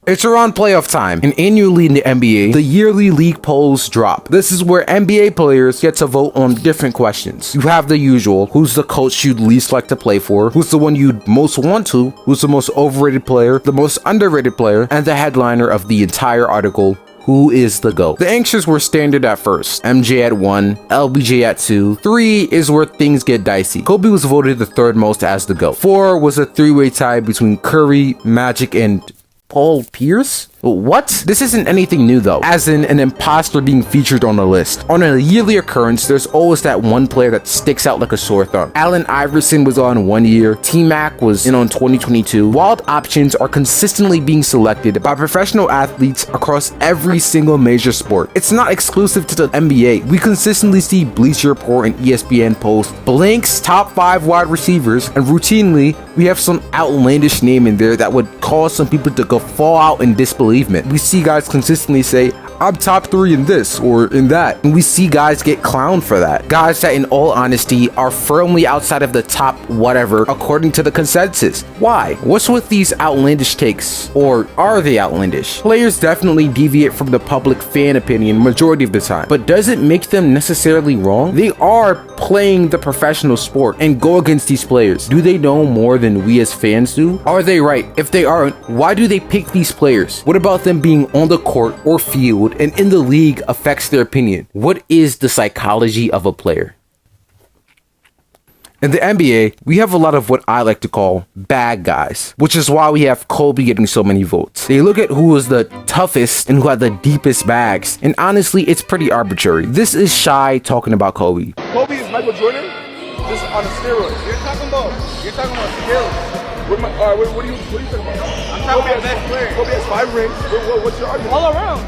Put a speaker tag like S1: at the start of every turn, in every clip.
S1: It's around playoff time, and annually in the NBA, the yearly league polls drop. This is where NBA players get to vote on different questions. You have the usual: who's the coach you'd least like to play for, who's the one you'd most want to, who's the most overrated player, the most underrated player, and the headliner of the entire article: who is the GOAT? The answers were standard at first. MJ at 1, LBJ at 2. 3 is where things get dicey. Kobe was voted the third most as the GOAT. 4 was a three-way tie between Curry, Magic, and Paul Pierce? What? This isn't anything new though, as in an imposter being featured on the list. On a yearly occurrence, there's always that one player that sticks out like a sore thumb. Allen Iverson was on 1 year, T-Mac was in on 2022. Wild options are consistently being selected by professional athletes across every single major sport. It's not exclusive to the NBA. We consistently see Bleacher Report and ESPN post blanks top 5 wide receivers, and routinely we have some outlandish name in there that would cause some people to go fall out in disbelief. We see guys consistently say, I'm top 3 in this or in that, and we see guys get clowned for that. Guys that in all honesty are firmly outside of the top whatever according to the consensus. Why? What's with these outlandish takes? Or are they outlandish? Players definitely deviate from the public fan opinion majority of the time, but does it make them necessarily wrong? They are playing the professional sport and go against these players. Do they know more than we as fans do? Are they right? If they aren't, why do they pick these players? What about them being on the court or field and in the league affects their opinion? What is the psychology of a player? In the NBA, we have a lot of what I like to call bad guys, which is why we have Kobe getting so many votes. They look at who was the toughest and who had the deepest bags, and honestly, it's pretty arbitrary. This is Shy talking about Kobe.
S2: Kobe is Michael Jordan, just on a steroid. You're talking about skills. What are you talking about? I'm talking about best player. Kobe has 5 rings. What's your argument? All around.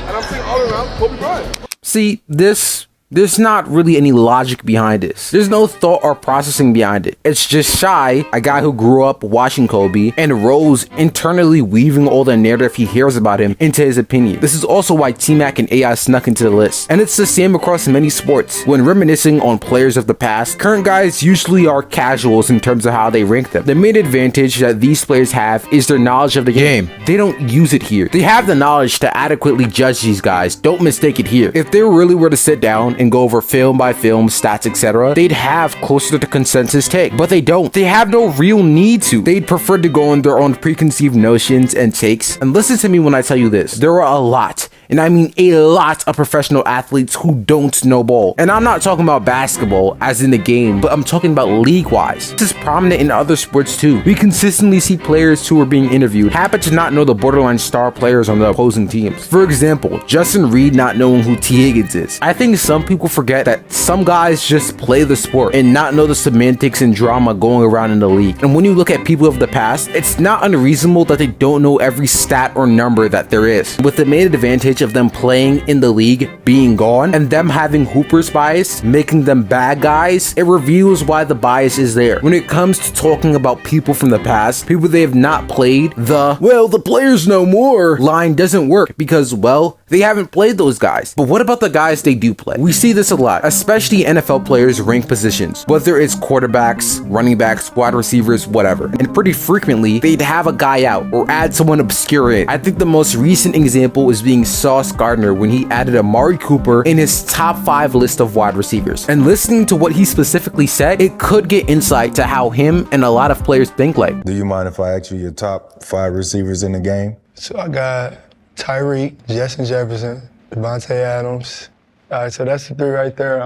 S2: And I'm saying all around, Kobe Bryant.
S1: See, there's not really any logic behind this. There's no thought or processing behind it. It's just Shy, a guy who grew up watching Kobe, and Rose internally weaving all the narrative he hears about him into his opinion. This is also why T-Mac and AI snuck into the list. And it's the same across many sports. When reminiscing on players of the past, current guys usually are casuals in terms of how they rank them. The main advantage that these players have is their knowledge of the game. They don't use it here. They have the knowledge to adequately judge these guys. Don't mistake it here. If they really were to sit down and go over film by film, stats, etc., they'd have closer to consensus take, but they don't. They have no real need to. They'd prefer to go on their own preconceived notions and takes. And listen to me when I tell you this, there are a lot, and I mean a lot, of professional athletes who don't know ball. And I'm not talking about basketball as in the game, but I'm talking about league-wise. This is prominent in other sports too. We consistently see players who are being interviewed happen to not know the borderline star players on the opposing teams. For example, Justin Reed not knowing who T. Higgins is. I think some people forget that some guys just play the sport and not know the semantics and drama going around in the league. And when you look at people of the past, it's not unreasonable that they don't know every stat or number that there is. With the main advantage of them playing in the league being gone and them having hooper's bias, making them bad guys, it reveals why the bias is there. When it comes to talking about people from the past, people they have not played, the players know more line doesn't work because, well, they haven't played those guys. But what about the guys they do play? We see this a lot, especially NFL players rank positions, whether it's quarterbacks, running backs, wide receivers, whatever. And pretty frequently, they'd have a guy out or add someone obscure in. I think the most recent example is being Sauce Gardner when he added Amari Cooper in his top 5 list of wide receivers. And listening to what he specifically said, it could get insight to how him and a lot of players think like.
S3: Do you mind if I ask you your top 5 receivers in the game?
S4: So I got Tyreek, Justin Jefferson, Devontae Adams. All right, so that's the 3 right there.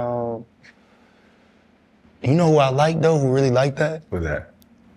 S4: You know who I like though, who really like that?
S3: Who's that?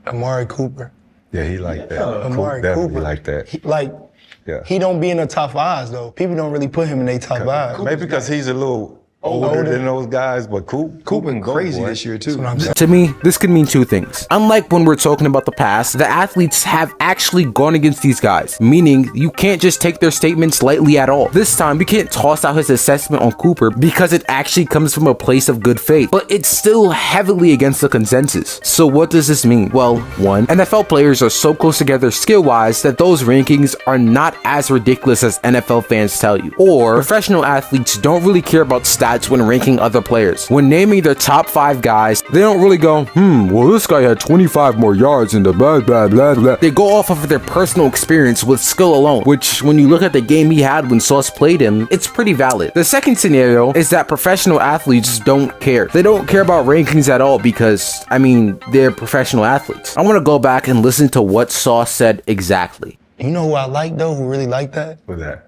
S4: Amari Cooper.
S3: Yeah, he like that.
S4: Amari
S3: definitely
S4: Cooper.
S3: like that.
S4: He don't be in the top 5s though. People don't really put him in their top 5.
S3: Maybe because he's a little older than those guys, but Cooper
S4: crazy this year too.
S1: To me, this could mean 2 things. Unlike when we're talking about the past, the athletes have actually gone against these guys, meaning you can't just take their statements lightly at all. This time, we can't toss out his assessment on Cooper because it actually comes from a place of good faith, but it's still heavily against the consensus. So what does this mean? Well, 1, NFL players are so close together skill-wise that those rankings are not as ridiculous as NFL fans tell you. Or, professional athletes don't really care about stats stats when ranking other players. When naming their top 5 guys, they don't really go, well, this guy had 25 more yards in the blah, blah, blah, blah. They go off of their personal experience with skill alone, which when you look at the game he had when Sauce played him, it's pretty valid. The second scenario is that professional athletes don't care. They don't care about rankings at all because, I mean, they're professional athletes. I want to go back and listen to what Sauce said exactly.
S4: You know who I like though, who really like that?
S3: What's that?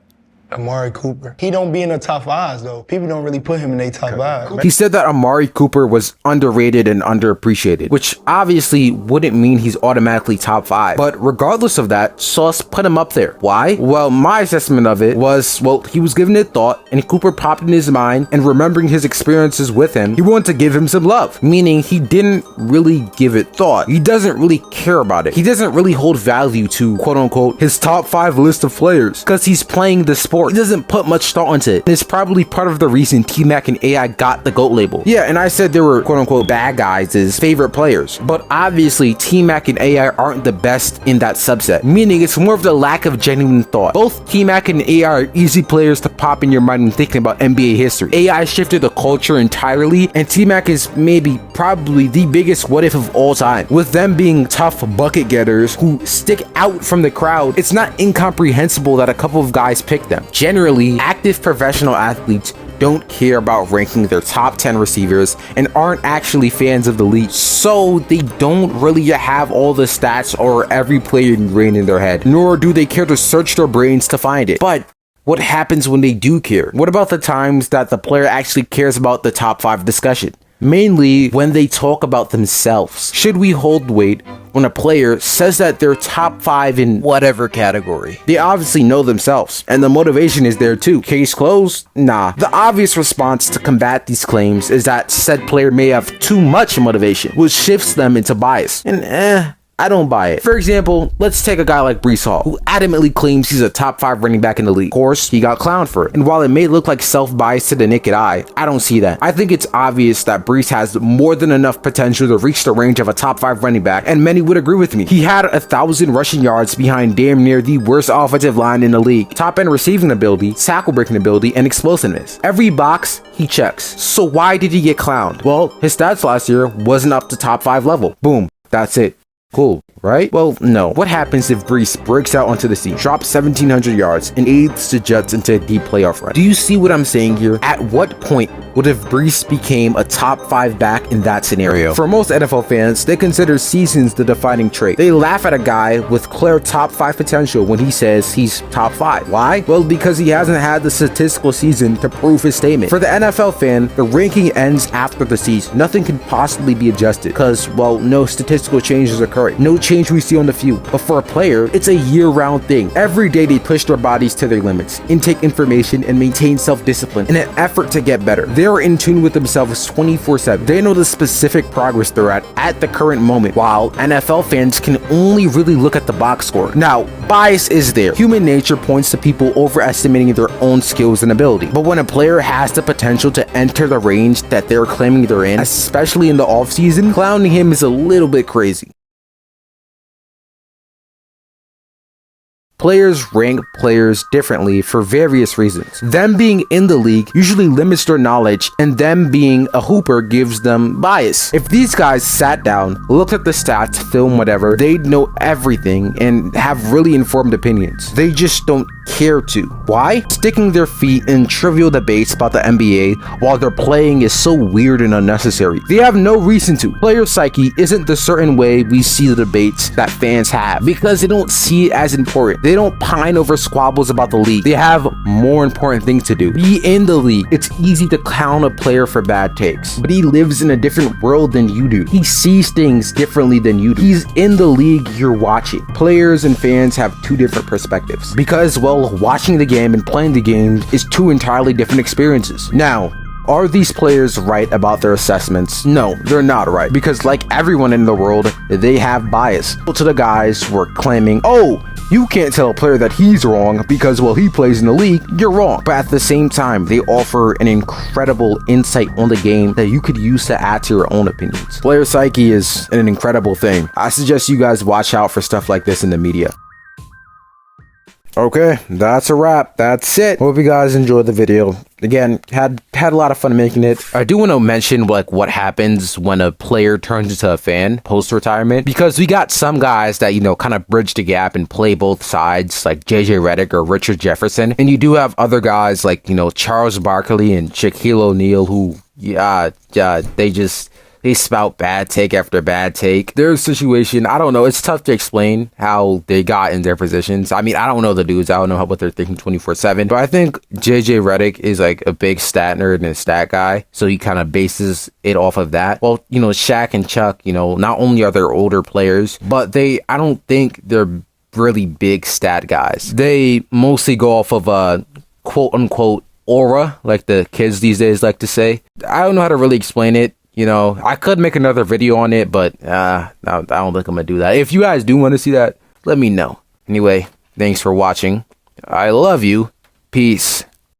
S4: Amari Cooper. He don't be in the top 5s though. People don't really put him in their top 5.
S1: He said that Amari Cooper was underrated and underappreciated, which obviously wouldn't mean he's automatically top 5. But regardless of that, Sauce put him up there. Why? Well, my assessment of it was, well, he was giving it thought and Cooper popped in his mind, and remembering his experiences with him, he wanted to give him some love, meaning he didn't really give it thought. He doesn't really care about it. He doesn't really hold value to, quote unquote, his top 5 list of players because he's playing the sport. He doesn't put much thought into it. It's probably part of the reason T-Mac and AI got the GOAT label. Yeah, and I said they were quote-unquote bad guys as favorite players, but obviously T-Mac and AI aren't the best in that subset, meaning it's more of the lack of genuine thought. Both T-Mac and AI are easy players to pop in your mind when thinking about NBA history. AI shifted the culture entirely, and T-Mac is probably the biggest what if of all time. With them being tough bucket getters who stick out from the crowd, it's not incomprehensible that a couple of guys picked them. Generally, active professional athletes don't care about ranking their top 10 receivers and aren't actually fans of the league, so they don't really have all the stats or every player ingrained in their head, nor do they care to search their brains to find it. But what happens when they do care? What about the times that the player actually cares about the top 5 discussion? Mainly when they talk about themselves. Should we hold weight when a player says that they're top 5 in whatever category? They obviously know themselves, and the motivation is there too. Case closed? Nah. The obvious response to combat these claims is that said player may have too much motivation, which shifts them into bias. And I don't buy it. For example, let's take a guy like Breece Hall, who adamantly claims he's a top 5 running back in the league. Of course, he got clowned for it. And while it may look like self-bias to the naked eye, I don't see that. I think it's obvious that Breece has more than enough potential to reach the range of a top 5 running back, and many would agree with me. He had 1,000 rushing yards behind damn near the worst offensive line in the league. Top-end receiving ability, tackle breaking ability, and explosiveness. Every box he checks. So why did he get clowned? Well, his stats last year wasn't up to top 5 level. Boom. That's it. Cool, right? Well, no. What happens if Breece breaks out onto the scene, drops 1,700 yards, and aids the Jets into a deep playoff run? Do you see what I'm saying here? At what point would if Breece became a top 5 back in that scenario? For most NFL fans, they consider seasons the defining trait. They laugh at a guy with clear top 5 potential when he says he's top 5. Why? Well, because he hasn't had the statistical season to prove his statement. For the NFL fan, the ranking ends after the season. Nothing can possibly be adjusted because, well, no statistical changes occur. No change we see on the field. But for a player, it's a year-round thing. Every day they push their bodies to their limits, intake information, and maintain self-discipline in an effort to get better. They are in tune with themselves 24/7. They know the specific progress they're at the current moment, while NFL fans can only really look at the box score. Now, bias is there. Human nature points to people overestimating their own skills and ability. But when a player has the potential to enter the range that they're claiming they're in, especially in the offseason, clowning him is a little bit crazy. Players rank players differently for various reasons. Them being in the league usually limits their knowledge, and them being a hooper gives them bias. If these guys sat down, looked at the stats, film, whatever, they'd know everything and have really informed opinions. They just don't care to. Why? Sticking their feet in trivial debates about the NBA while they're playing is so weird and unnecessary. They have no reason to. Player psyche isn't the certain way we see the debates that fans have, because they don't see it as important. They don't pine over squabbles about the league. They have more important things to do. Be in the league. It's easy to clown a player for bad takes, but he lives in a different world than you do. He sees things differently than you do. He's in the league you're watching. Players and fans have two different perspectives because, well, watching the game and playing the game is two entirely different experiences. Now, are these players right about their assessments? No, they're not right, because like everyone in the world, they have bias. To the guys who are claiming, oh, you can't tell a player that he's wrong because, well, he plays in the league, you're wrong. But at the same time, they offer an incredible insight on the game that you could use to add to your own opinions. Player psyche is an incredible thing. I suggest you guys watch out for stuff like this in the media. Okay, that's a wrap. That's it. Hope you guys enjoyed the video. Again, had a lot of fun making it. I do want to mention like what happens when a player turns into a fan post-retirement, because we got some guys that, you know, kind of bridge the gap and play both sides, like JJ Redick or Richard Jefferson. And you do have other guys like, you know, Charles Barkley and Shaquille O'Neal who, they spout bad take after bad take. Their situation, I don't know. It's tough to explain how they got in their positions. I mean, I don't know the dudes. I don't know what they're thinking 24/7. But I think JJ Redick is like a big stat nerd and a stat guy. So he kind of bases it off of that. Well, you know, Shaq and Chuck, you know, not only are they older players, but I don't think they're really big stat guys. They mostly go off of a quote unquote aura, like the kids these days like to say. I don't know how to really explain it. You know, I could make another video on it, but I don't think I'm gonna do that. If you guys do want to see that, let me know. Anyway, thanks for watching. I love you. Peace.